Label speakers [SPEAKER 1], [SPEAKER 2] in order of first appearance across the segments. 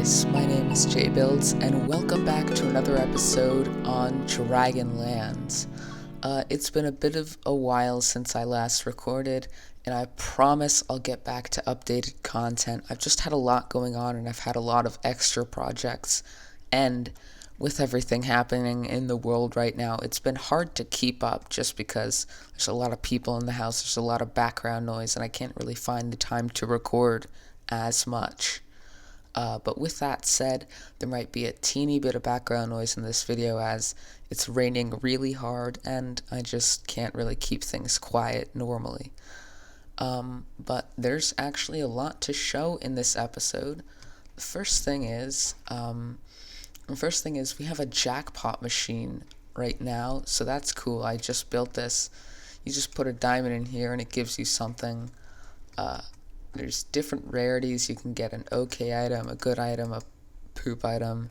[SPEAKER 1] guys, my name is JBuilds, and welcome back to another episode on DragonLands. It's been a bit of a while since I last recorded, and I promise I'll get back to updated content. I've just had a lot going on, and I've had a lot of extra projects, and with everything happening in the world right now, it's been hard to keep up just because there's a lot of people in the house, there's a lot of background noise, and I can't really find the time to record as much. But with that said, there might be a teeny bit of background noise in this video as it's raining really hard and I just can't really keep things quiet normally. But there's actually a lot to show in this episode. The first thing is we have a jackpot machine right now, so that's cool. I just built this. You just put a diamond in here and it gives you something. There's different rarities. You can get an okay item, a good item, a poop item,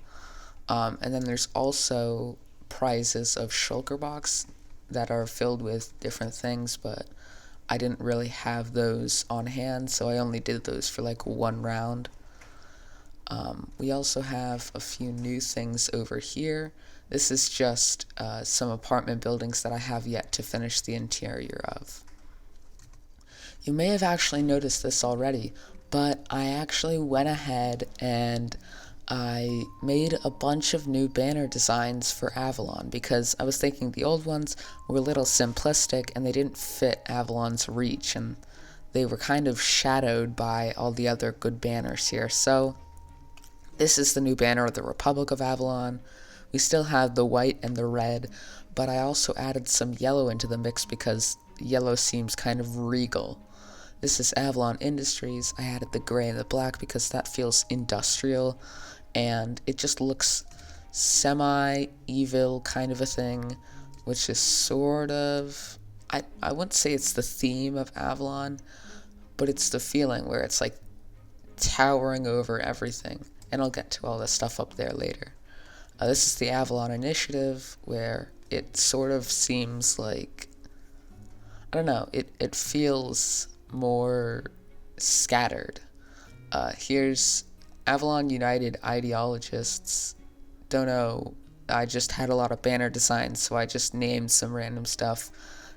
[SPEAKER 1] and then there's also prizes of shulker box that are filled with different things, but I didn't really have those on hand, so I only did those for like one round. We also have a few new things over here. This is just some apartment buildings that I have yet to finish the interior of. You may have actually noticed this already, but I actually went ahead and I made a bunch of new banner designs for Avalon because I was thinking the old ones were a little simplistic and they didn't fit Avalon's reach and they were kind of shadowed by all the other good banners here. So this is the new banner of the Republic of Avalon. We still have the white and the red, but I also added some yellow into the mix because yellow seems kind of regal. This is Avalon Industries. I added the gray and the black because that feels industrial and it just looks semi-evil kind of a thing, which is sort of, I wouldn't say it's the theme of Avalon, but it's the feeling where it's like towering over everything, and I'll get to all this stuff up there later. This is the Avalon Initiative, where it sort of seems like, I don't know, it feels more scattered. Here's Avalon United Ideologists. Don't know, I just had a lot of banner designs, so I just named some random stuff.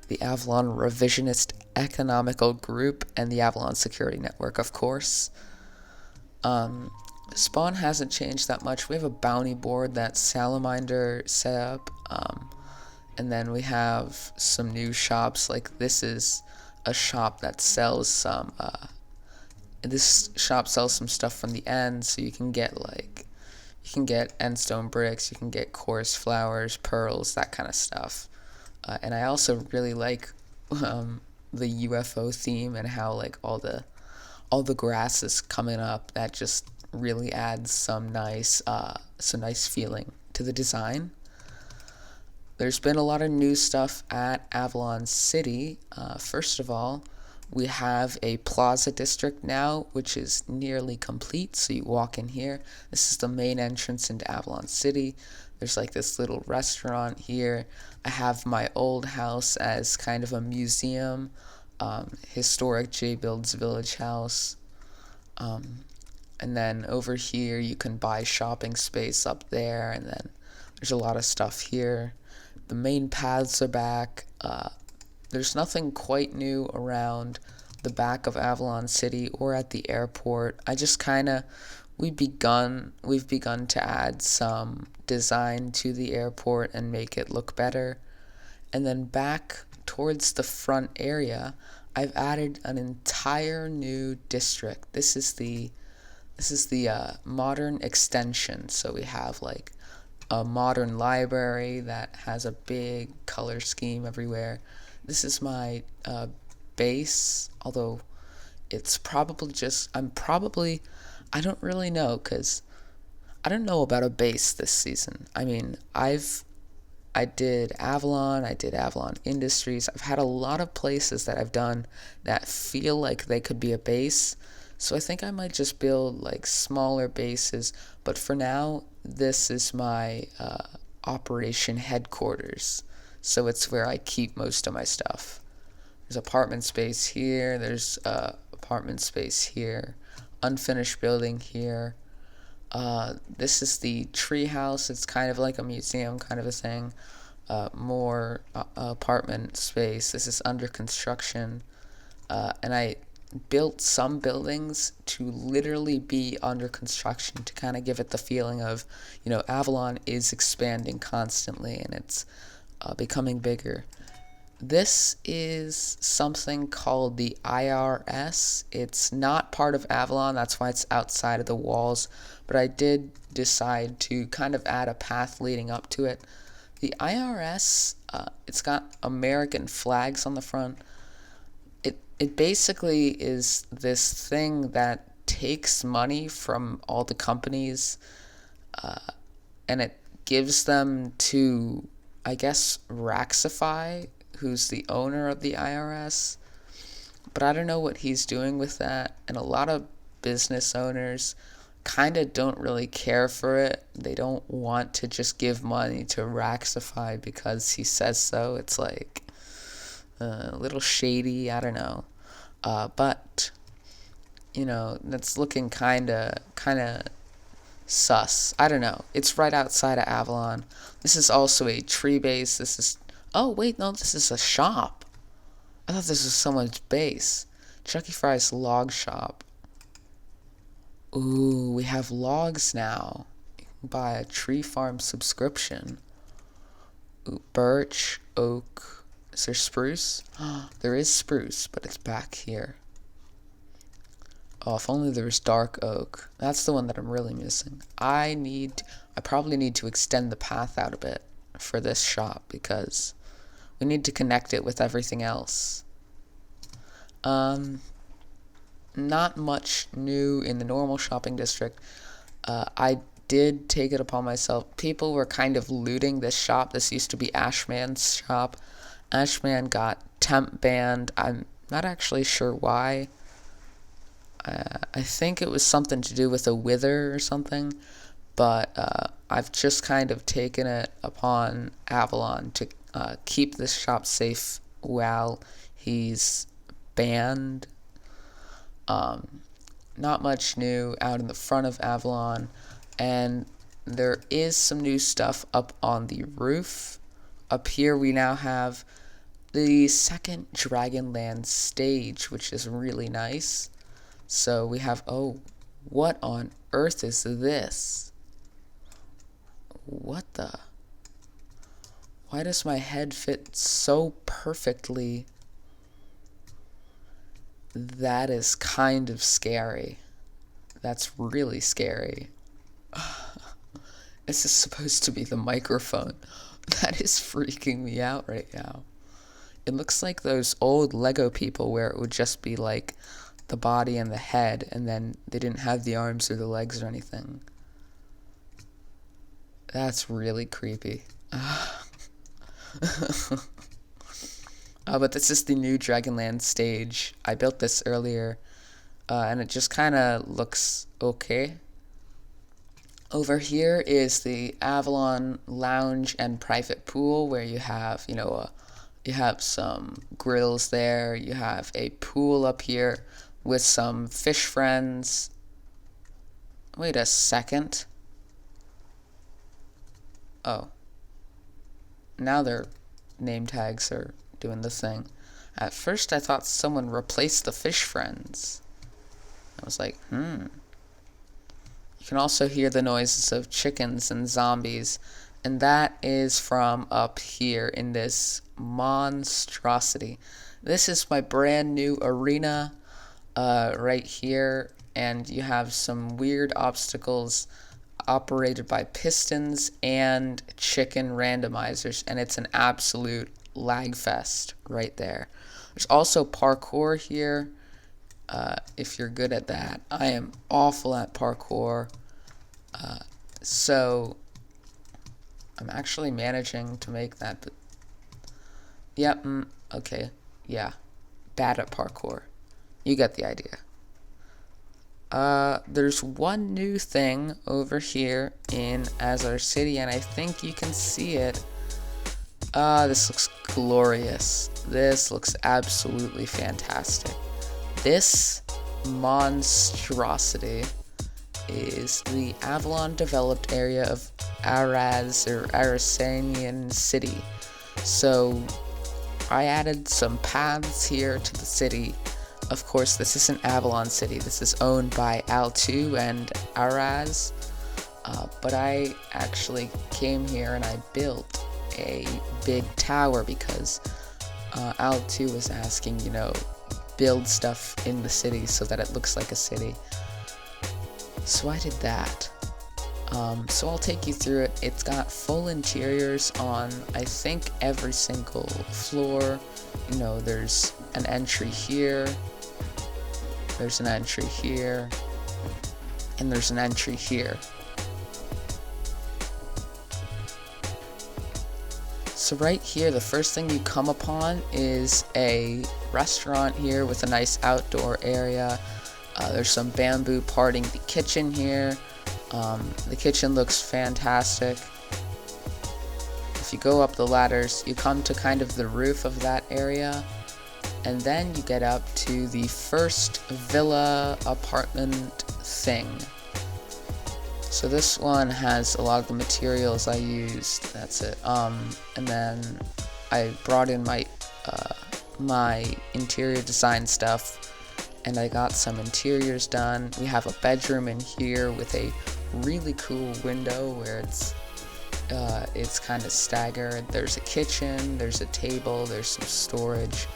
[SPEAKER 1] The Avalon Revisionist Economical Group and the Avalon Security Network, of course. Spawn hasn't changed that much. We have a bounty board that Salamander set up, and then we have some new shops. Like this is a shop that sells some this shop sells some stuff from the end, so you can get endstone bricks, you can get coarse flowers, pearls, that kind of stuff. And I also really like the UFO theme and how like all the grass is coming up. That just really adds some nice feeling to the design. There's been a lot of new stuff at Avalon City. First of all, we have a plaza district now, which is nearly complete. So you walk in here. This is the main entrance into Avalon City. There's like this little restaurant here. I have my old house as kind of a museum, historic JBuilds Village house. And then over here you can buy shopping space up there, and then there's a lot of stuff here. The main paths are back. There's nothing quite new around the back of Avalon City or at the airport. I just we've begun to add some design to the airport and make it look better. And then back towards the front area, I've added an entire new district. This is the modern extension. So we have like a modern library that has a big color scheme everywhere. This is my base, although it's probably just, I don't really know, because I don't know about a base this season. I mean, I did Avalon Industries. I've had a lot of places that I've done that feel like they could be a base. So I think I might just build like smaller bases, but for now, this is my operation headquarters. So it's where I keep most of my stuff. There's apartment space here, there's apartment space here, unfinished building here. This is the tree house. It's kind of like a museum kind of a thing. More apartment space. This is under construction. And I built some buildings to literally be under construction to kind of give it the feeling of, Avalon is expanding constantly and it's becoming bigger. This is something called the IRS. It's not part of Avalon, that's why it's outside of the walls, but I did decide to kind of add a path leading up to it. The IRS, it's got American flags on the front. It basically is this thing that takes money from all the companies, and it gives them to, I guess, Raxify, who's the owner of the IRS. But I don't know what he's doing with that, and a lot of business owners kind of don't really care for it. They don't want to just give money to Raxify because he says so. It's like a little shady, I don't know. But that's looking kind of sus. I don't know. It's right outside of Avalon. This is also a tree base. Oh wait, no, this is a shop. I thought this was someone's base. Chucky Fry's log shop. Ooh, we have logs now. You can buy a tree farm subscription. Ooh, birch, oak. Is there spruce? There is spruce, but it's back here. Oh, if only there was dark oak. That's the one that I'm really missing. I probably need to extend the path out a bit for this shop because we need to connect it with everything else. Not much new in the normal shopping district. I did take it upon myself. People were kind of looting this shop. This used to be Ashman's shop. Ashman got temp banned. I'm not actually sure why. I think it was something to do with a wither or something, but I've just kind of taken it upon Avalon to keep this shop safe while he's banned. Not much new out in the front of Avalon, and there is some new stuff up on the roof. Up here we now have the second Dragonlands stage, which is really nice. So we have, what on earth is this? What the? Why does my head fit so perfectly? That is kind of scary. That's really scary. Is this supposed to be the microphone? That is freaking me out right now. It looks like those old Lego people where it would just be like the body and the head, and then they didn't have the arms or the legs or anything. That's really creepy. But this is the new Dragonland stage. I built this earlier, and it just kind of looks okay. Over here is the Avalon Lounge and private pool, where you have, you have some grills there. You have a pool up here with some fish friends. Wait a second. Oh. Now their name tags are doing the thing. At first I thought someone replaced the fish friends. I was like, You can also hear the noises of chickens and zombies, and that is from up here in this monstrosity. This is my brand new arena right here, and you have some weird obstacles operated by pistons and chicken randomizers, and it's an absolute lag fest right there. There's also parkour here, if you're good at that. I am awful at parkour, so I'm actually managing to make that. But yep, okay, yeah, bad at parkour. You get the idea. There's one new thing over here in Azar City, and I think you can see it. This looks glorious. This looks absolutely fantastic. This monstrosity is the Avalon developed area of Araz or Arasanian City. So I added some paths here to the city. Of course, this isn't Avalon City, this is owned by Al2 and Araz. But I actually came here and I built a big tower because Al2 was asking, build stuff in the city so that it looks like a city. So I did that. So I'll take you through it. It's got full interiors on, I think, every single floor. There's an entry here, there's an entry here, and there's an entry here. So right here, the first thing you come upon is a restaurant here with a nice outdoor area. There's some bamboo parting the kitchen here. The kitchen looks fantastic. If you go up the ladders, you come to kind of the roof of that area, and then you get up to the first villa apartment thing. So this one has a lot of the materials I used. That's it. And then I brought in my my interior design stuff, and I got some interiors done. We have a bedroom in here with a really cool window where it's kind of staggered. There's a kitchen, there's a table, there's some storage,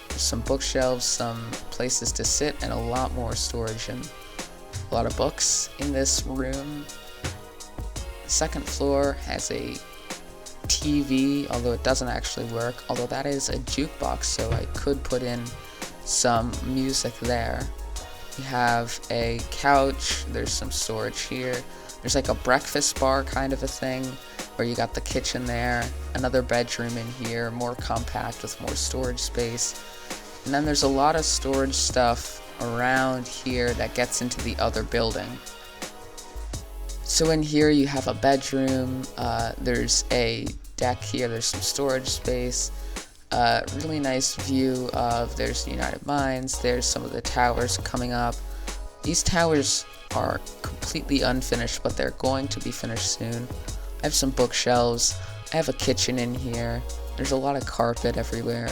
[SPEAKER 1] there's some bookshelves, some places to sit, and a lot more storage and a lot of books in this room. The second floor has a TV, although it doesn't actually work, although that is a jukebox, so I could put in some music there. We have a couch, there's some storage here, there's like a breakfast bar kind of a thing, where you got the kitchen there, another bedroom in here, more compact with more storage space, and then there's a lot of storage stuff around here that gets into the other building. So in here you have a bedroom, there's a deck here, there's some storage space, really nice view of, there's United Mines, there's some of the towers coming up. These towers are completely unfinished, but they're going to be finished soon. I have some bookshelves, I have a kitchen in here, there's a lot of carpet everywhere,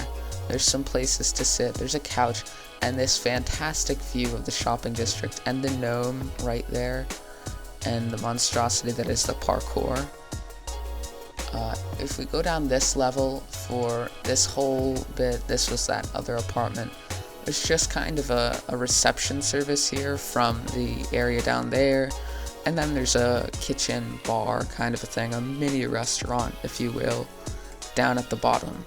[SPEAKER 1] there's some places to sit, there's a couch, and this fantastic view of the shopping district and the gnome right there, and the monstrosity that is the parkour. If we go down this level for this whole bit, this was that other apartment. There's just kind of a reception service here from the area down there, and then there's a kitchen bar kind of a thing, a mini restaurant if you will, down at the bottom.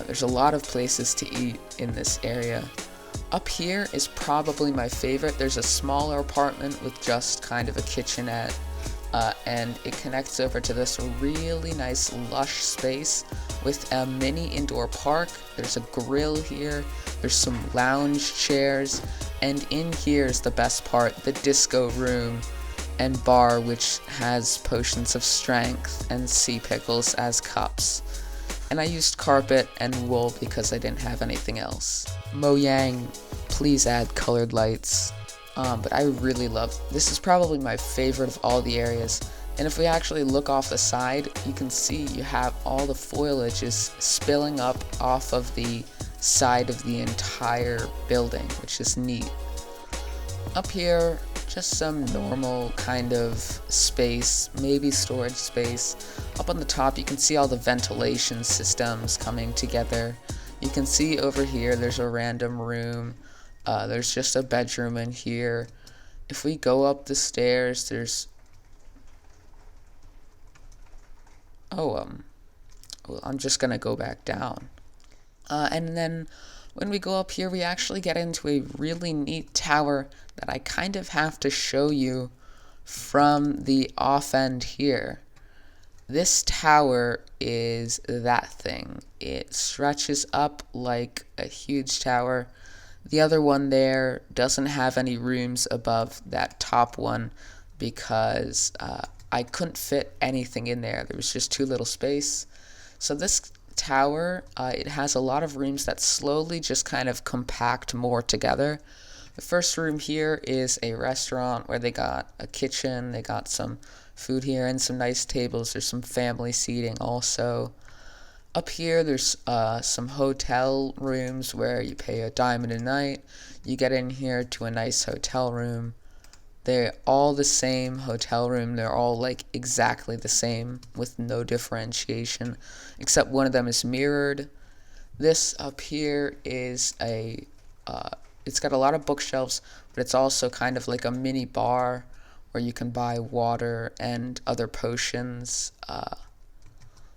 [SPEAKER 1] There's a lot of places to eat in this area. Up here is probably my favorite. There's a smaller apartment with just kind of a kitchenette, and it connects over to this really nice lush space with a mini indoor park. There's a grill here, there's some lounge chairs, and in here is the best part, the disco room and bar, which has potions of strength and sea pickles as cups. And I used carpet and wool because I didn't have anything else. Mojang, please add colored lights. But I really love, this is probably my favorite of all the areas. And if we actually look off the side, you can see you have all the foliage is spilling up off of the side of the entire building, which is neat. Up here, just some normal kind of space, maybe storage space. Up on the top, you can see all the ventilation systems coming together. You can see over here, there's a random room. There's just a bedroom in here. If we go up the stairs, there's... well, I'm just gonna go back down. And then when we go up here, we actually get into a really neat tower that I kind of have to show you from the off end here. This tower is that thing. It stretches up like a huge tower. The other one there doesn't have any rooms above that top one because I couldn't fit anything in there. There was just too little space. So this tower, it has a lot of rooms that slowly just kind of compact more together. The first room here is a restaurant where they got a kitchen, they got some food here and some nice tables. There's some family seating also. Up here there's some hotel rooms where you pay a diamond a night. You get in here to a nice hotel room. They're all the same hotel room. They're all like exactly the same with no differentiation, except one of them is mirrored. This up here is it's got a lot of bookshelves, but it's also kind of like a mini bar where you can buy water and other potions.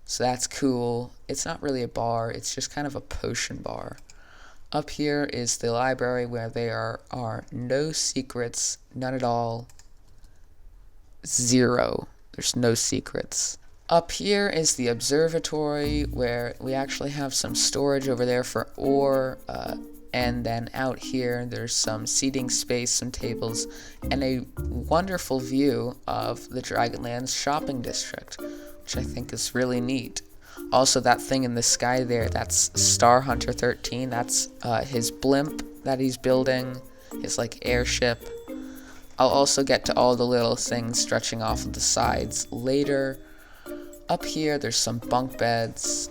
[SPEAKER 1] So that's cool. It's not really a bar, it's just kind of a potion bar. Up here is the library where there are no secrets, none at all. Zero. There's no secrets. Up here is the observatory where we actually have some storage over there for ore. And then out here there's some seating space, some tables, and a wonderful view of the Dragonlands shopping district, which I think is really neat. Also, that thing in the sky there, that's Star Hunter 13. That's his blimp that he's building, his like airship. I'll also get to all the little things stretching off of the sides later. Up here, there's some bunk beds.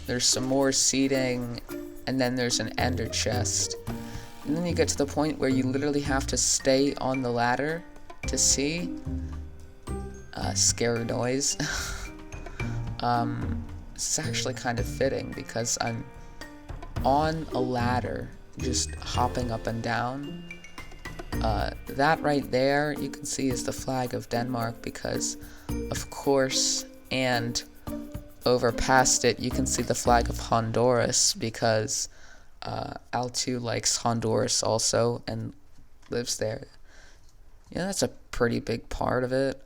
[SPEAKER 1] There's some more seating, and then there's an ender chest. And then you get to the point where you literally have to stay on the ladder to see. Scary noise. It's actually kind of fitting because I'm on a ladder just hopping up and down. That right there you can see is the flag of Denmark because, of course, and over past it you can see the flag of Honduras because Altu likes Honduras also and lives there. Yeah, that's a pretty big part of it.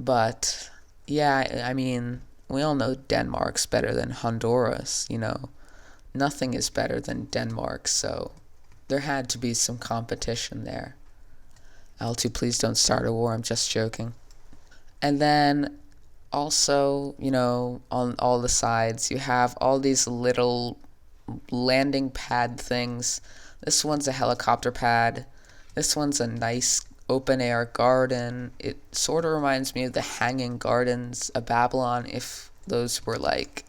[SPEAKER 1] But yeah, I mean, we all know Denmark's better than Honduras, you know. Nothing is better than Denmark, so there had to be some competition there. Altu, please don't start a war, I'm just joking. And then also, you know, on all the sides, you have all these little landing pad things. This one's a helicopter pad. This one's a nice open air garden. It sort of reminds me of the Hanging Gardens of Babylon if those were like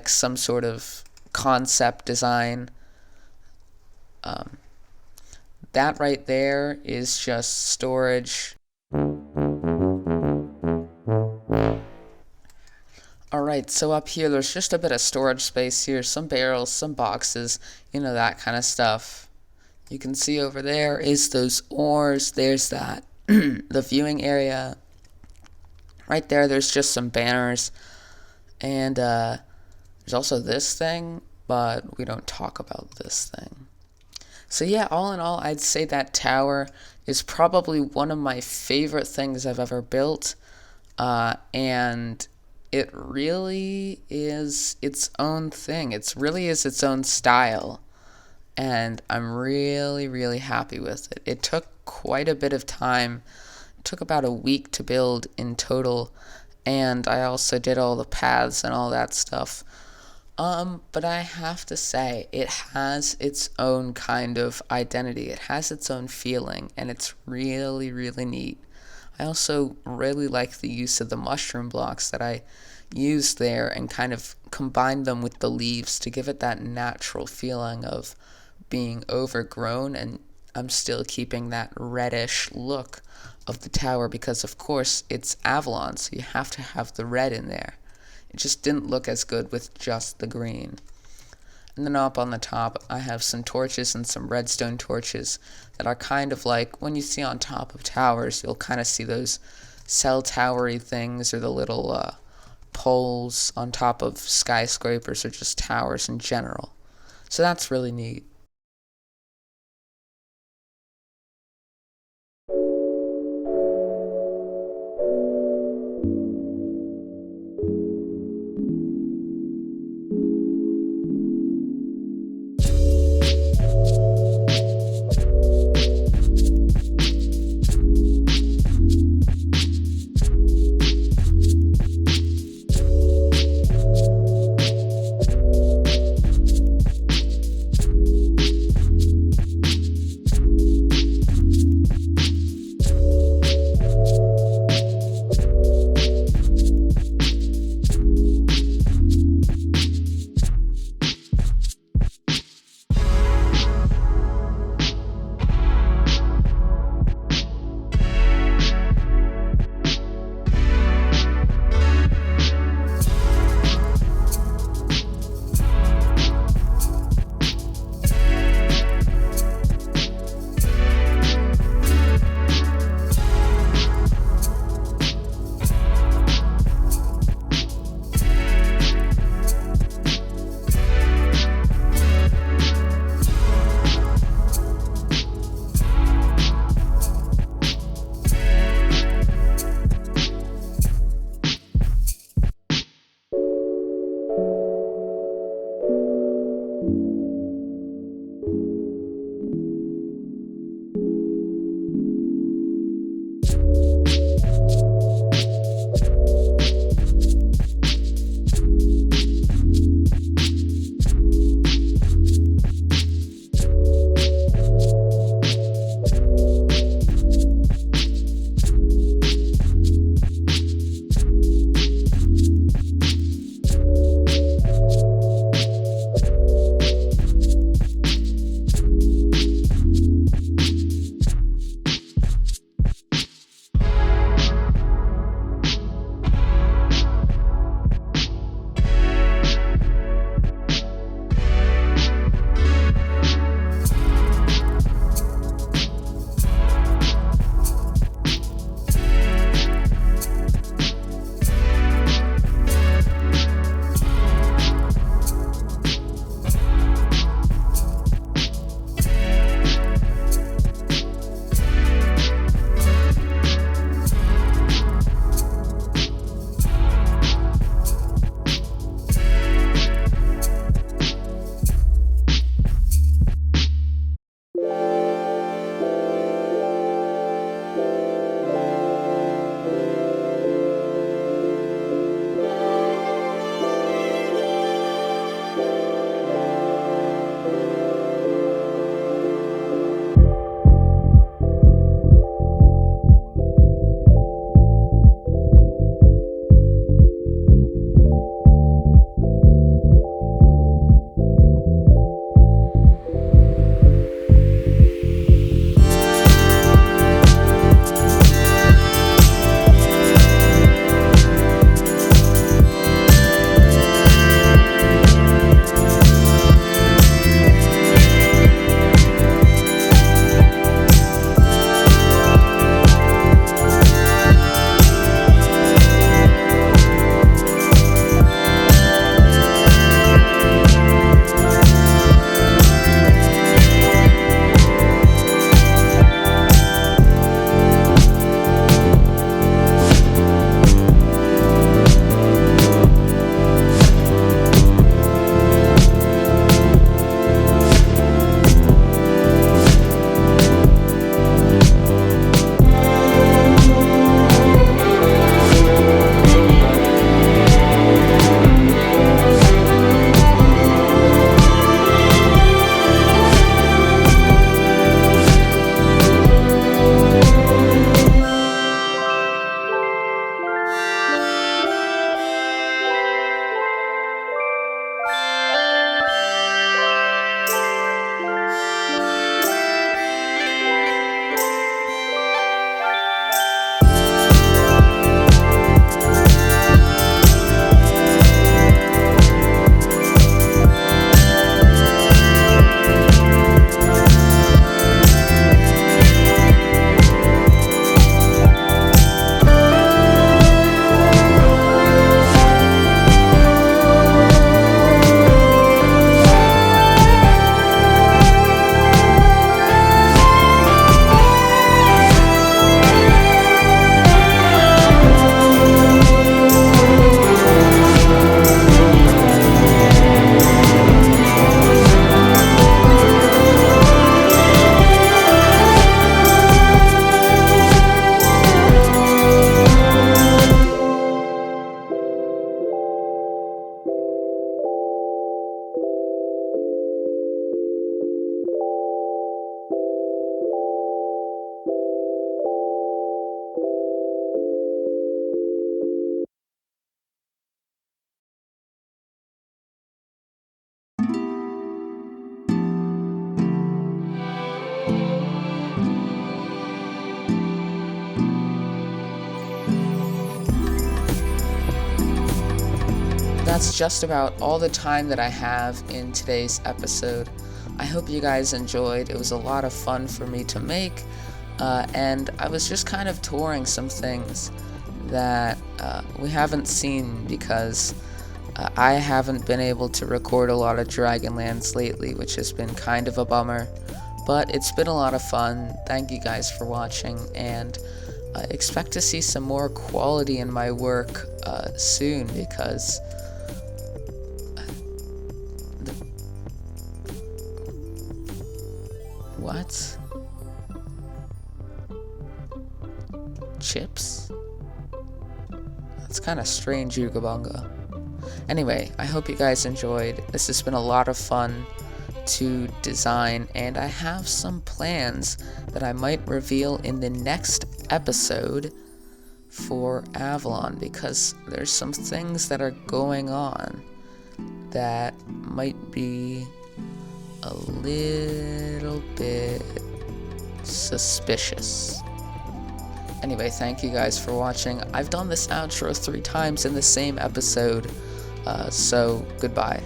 [SPEAKER 1] some sort of concept design. That right there is just storage. Alright, so up here there's just a bit of storage space here, some barrels, some boxes, you know, that kind of stuff. You can see over there is those ores, there's that, the viewing area. Right there, there's just some banners. And there's also this thing, but we don't talk about this thing. So yeah, all in all, I'd say that tower is probably one of my favorite things I've ever built. And it really is its own thing. It really is its own style. And I'm really, really happy with it. It took quite a bit of time. It took about a week to build in total. And I also did all the paths and all that stuff. But I have to say, it has its own kind of identity. It has its own feeling, and it's really, really neat. I also really like the use of the mushroom blocks that I used there and kind of combined them with the leaves to give it that natural feeling of being overgrown, and I'm still keeping that reddish look of the tower because, of course, it's Avalon, so you have to have the red in there. It just didn't look as good with just the green. And then up on the top, I have some torches and some redstone torches that are kind of like, when you see on top of towers, you'll kind of see those cell towery things or the little poles on top of skyscrapers or just towers in general. So that's really neat. that's just about all the time that I have in today's episode. I hope you guys enjoyed. It was a lot of fun for me to make, and I was just kind of touring some things that we haven't seen because I haven't been able to record a lot of Dragonlands lately, which has been kind of a bummer, but it's been a lot of fun. Thank you guys for watching, and expect to see some more quality in my work soon, because what? Chips? That's kind of strange, Yuga. Anyway, I hope you guys enjoyed. This has been a lot of fun to design, and I have some plans that I might reveal in the next episode for Avalon, because there's some things that are going on that might be a little bit suspicious. Anyway, thank you guys for watching. I've done this outro 3 times in the same episode, so goodbye.